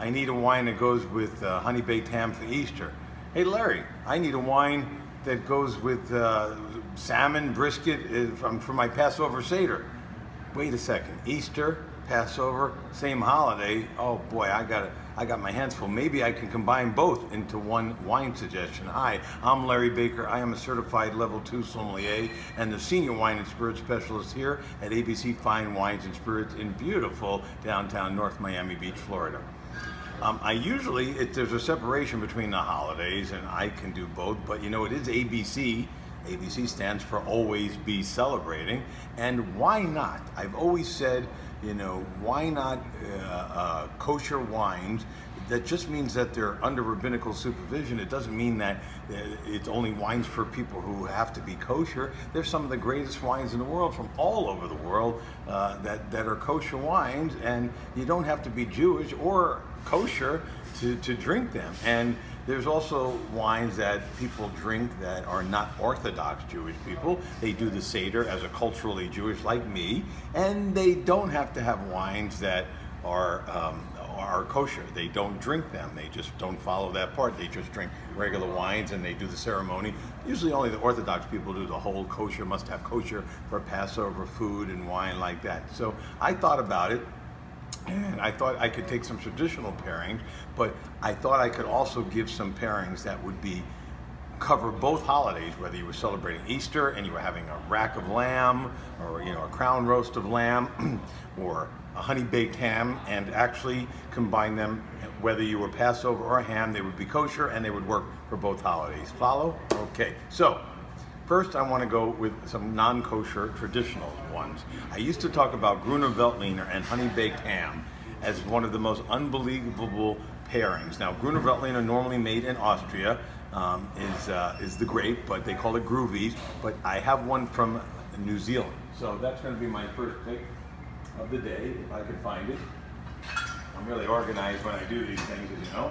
I need a wine that goes with honey baked ham for Easter. Hey Larry, I need a wine that goes with salmon brisket for my Passover Seder. Wait a second, Easter, Passover, same holiday. Oh boy, I got my hands full. Maybe I can combine both into one wine suggestion. Hi, I'm Larry Baker. I am a certified level 2 sommelier and the senior wine and spirit specialist here at ABC Fine Wines and Spirits in beautiful downtown North Miami Beach, Florida. I usually, there's a separation between the holidays and I can do both, but you know, it is ABC. ABC stands for Always Be Celebrating, and why not? I've always said, you know, why not kosher wines? That just means that they're under rabbinical supervision. It doesn't mean that it's only wines for people who have to be kosher. There's some of the greatest wines in the world from all over the world that are kosher wines, and you don't have to be Jewish or kosher to drink them. And there's also wines that people drink that are not Orthodox Jewish people. They do the Seder as a culturally Jewish, like me, and they don't have to have wines that are kosher. They don't drink them. They just don't follow that part. They just drink regular wines and they do the ceremony. Usually only the Orthodox people do the whole kosher, must have kosher for Passover food and wine like that. So I thought about it, and I thought I could take some traditional pairings, but I thought I could also give some pairings that would cover both holidays, whether you were celebrating Easter and you were having a rack of lamb, or you know, a crown roast of lamb, or a honey baked ham, and actually combine them. Whether you were Passover or ham, they would be kosher and they would work for both holidays. Follow? Okay. So first, I want to go with some non-kosher traditional ones. I used to talk about Gruner Veltliner and honey baked ham as one of the most unbelievable pairings. Now, Gruner Veltliner, normally made in Austria, is the grape, but they call it Groovies. But I have one from New Zealand, so that's going to be my first pick of the day, if I can find it. I'm really organized when I do these things, as you know.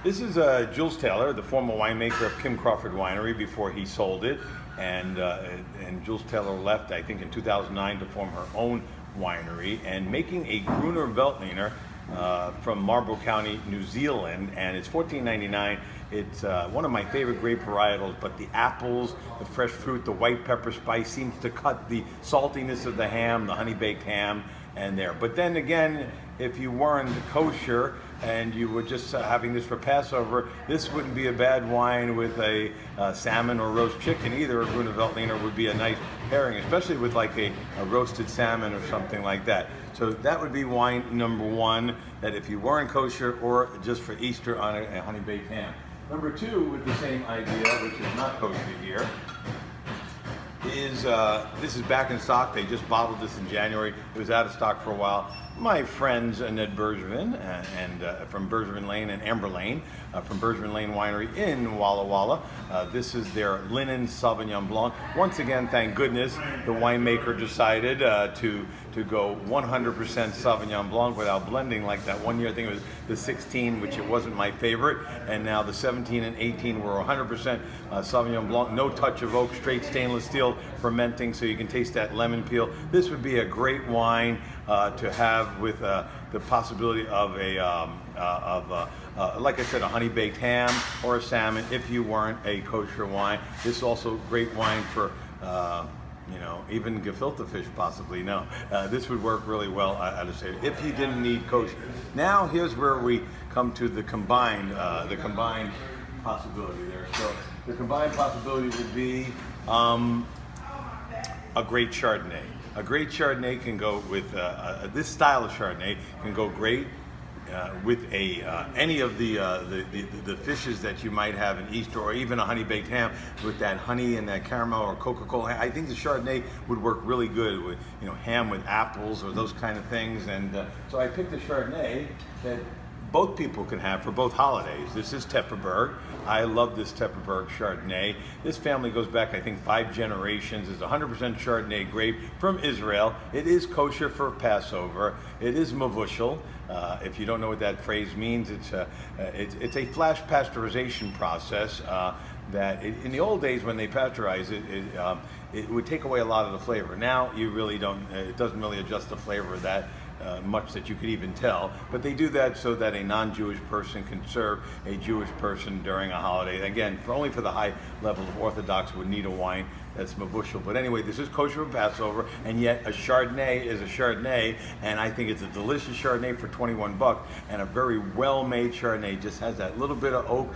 This is Jules Taylor, the former winemaker of Kim Crawford Winery before he sold it, and Jules Taylor left, I think, in 2009 to form her own winery, and making a Gruner Veltliner from Marlborough County, New Zealand, and it's $14.99. It's one of my favorite grape varietals, but the apples, the fresh fruit, the white pepper spice seems to cut the saltiness of the ham, the honey baked ham, and there. But then again, if you weren't kosher and you were just having this for Passover, this wouldn't be a bad wine with a salmon or roast chicken either. A Gruner Veltliner would be a nice pairing, especially with like a roasted salmon or something like that. So that would be wine number one, that if you weren't kosher or just for Easter on a honey baked ham. Number two, with the same idea, which is not kosher here, is this is back in stock. They just bottled this in January. It was out of stock for a while. My friends Ned Bergevin and from Bergevin Lane and Amber Lane from Bergevin Lane Winery in Walla Walla. This is their Linen Sauvignon Blanc. Once again, thank goodness, the winemaker decided to go 100% Sauvignon Blanc without blending like that one year. I think it was the 16, which it wasn't my favorite, and now the 17 and 18 were 100% Sauvignon Blanc. No touch of oak, straight stainless steel fermenting, so you can taste that lemon peel. This would be a great wine to have with the possibility of like I said, a honey baked ham or a salmon if you weren't a kosher wine. This is also great wine for you know, even gefilte fish possibly. No, this would work really well, I would say, if you didn't need kosher. Now here's where we come to the combined possibility there. So the combined possibility would be a great Chardonnay. A great Chardonnay can go with this style of Chardonnay can go great with any of the fishes that you might have in Easter, or even a honey baked ham with that honey and that caramel or Coca-Cola. I think the Chardonnay would work really good with, you know, ham with apples or those kind of things. And so I picked a Chardonnay that both people can have for both holidays. This is Tepperberg. I love this Tepperberg Chardonnay. This family goes back, I think, 5 generations. It's 100% Chardonnay grape from Israel. It is kosher for Passover. It is mavushal. If you don't know what that phrase means, it's a flash pasteurization process that in the old days when they pasteurize it, it would take away a lot of the flavor. Now you really don't. It doesn't really adjust the flavor much that you could even tell, but they do that so that a non-Jewish person can serve a Jewish person during a holiday. Again, only for the high level of Orthodox would need a wine that's mavushal. But anyway, this is kosher for Passover, and yet a Chardonnay is a Chardonnay, and I think it's a delicious Chardonnay for 21 bucks, and a very well-made Chardonnay. Just has that little bit of oak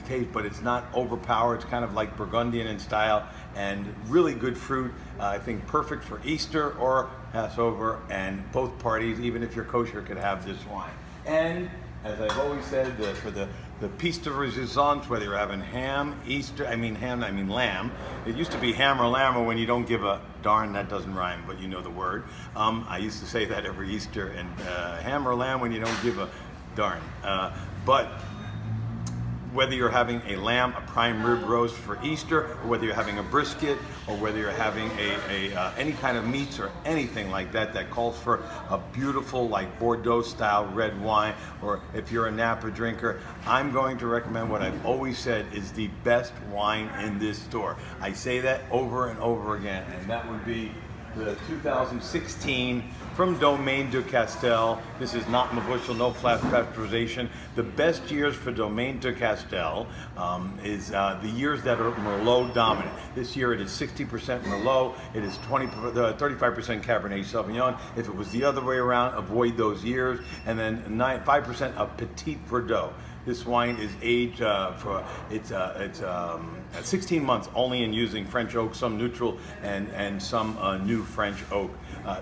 taste, but it's not overpowered. It's kind of like Burgundian in style, and really good fruit. I think perfect for Easter or Passover, and both parties, even if you're kosher, could have this wine. And as I've always said, for the piece de resistance, whether you're having lamb. It used to be ham or lamb, or when you don't give a darn, that doesn't rhyme, but you know the word. I used to say that every Easter, and ham or lamb when you don't give a darn. But whether you're having a lamb, a prime rib roast for Easter, or whether you're having a brisket, or whether you're having any kind of meats or anything like that that calls for a beautiful, like Bordeaux-style red wine, or if you're a Napa drinker, I'm going to recommend what I've always said is the best wine in this store. I say that over and over again, and that would be the 2016 from Domaine de Castel. This is not mavushal, no flash pasteurization. The best years for Domaine de Castel is the years that are Merlot dominant. This year it is 60% Merlot, it is 35% Cabernet Sauvignon. If it was the other way around, avoid those years. And then 5% of Petit Verdot. This wine is aged at 16 months only in using French oak, some neutral and some new French oak.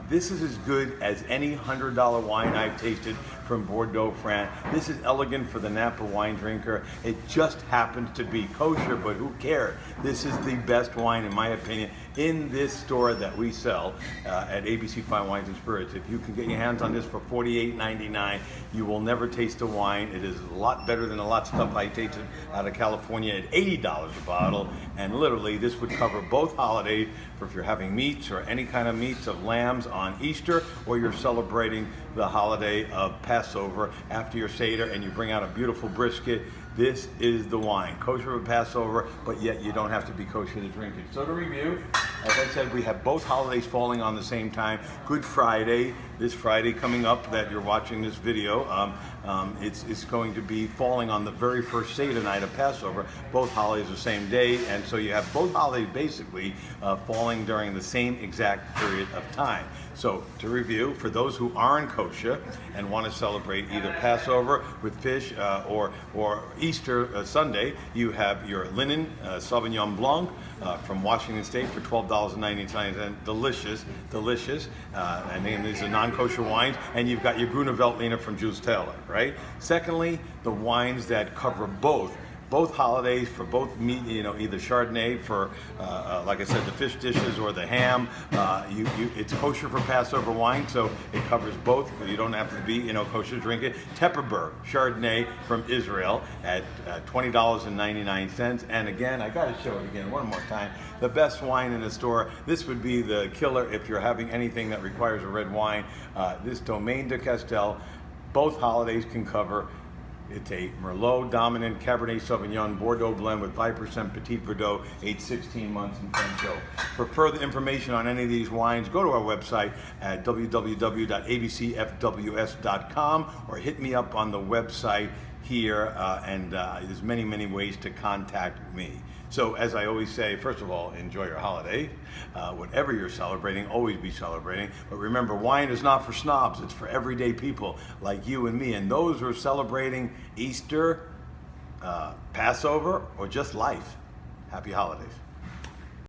This is as good as any $100 wine I've tasted from Bordeaux, France. This is elegant for the Napa wine drinker. It just happens to be kosher, but who cares? This is the best wine, in my opinion, in this store that we sell at ABC Fine Wines and Spirits. If you can get your hands on this for $48.99, you will never taste a wine. It is a lot better than a lot of stuff I tasted out of California at $80 a bottle. And literally, this would cover both holidays for if you're having meats or any kind of meats of lambs on Easter, or you're celebrating the holiday of Passover after your Seder and you bring out a beautiful brisket. This is the wine. Kosher for Passover, but yet you don't have to be kosher to drink it. So to review, as I said, we have both holidays falling on the same time. Good Friday, this Friday coming up that you're watching this video, it's going to be falling on the very first Seder night of Passover. Both holidays the same day, and so you have both holidays basically falling during the same exact period of time. So to review, for those who aren't kosher and want to celebrate either Passover with fish or Easter Sunday, you have your linen Sauvignon Blanc from Washington State for $12.99. Delicious, delicious. And then these are non-kosher wines. And you've got your Grüne Veltliner from Jules Taylor, right? Secondly, the wines that cover both holidays for both meat, either Chardonnay for, like I said, the fish dishes or the ham. It's kosher for Passover wine, so it covers both. You don't have to be, kosher to drink it. Tepperberg Chardonnay from Israel at $20.99. And again, I got to show it again one more time. The best wine in the store. This would be the killer if you're having anything that requires a red wine. This Domaine de Castel, both holidays can cover. It's a Merlot dominant Cabernet Sauvignon Bordeaux blend with 5% Petit Verdot, aged 16 months in French oak. For further information on any of these wines, go to our website at www.abcfws.com or hit me up on the website here, and there's many, many ways to contact me. So as I always say, first of all, enjoy your holiday. Whatever you're celebrating, always be celebrating. But remember, wine is not for snobs. It's for everyday people like you and me. And those who are celebrating Easter, Passover, or just life. Happy holidays.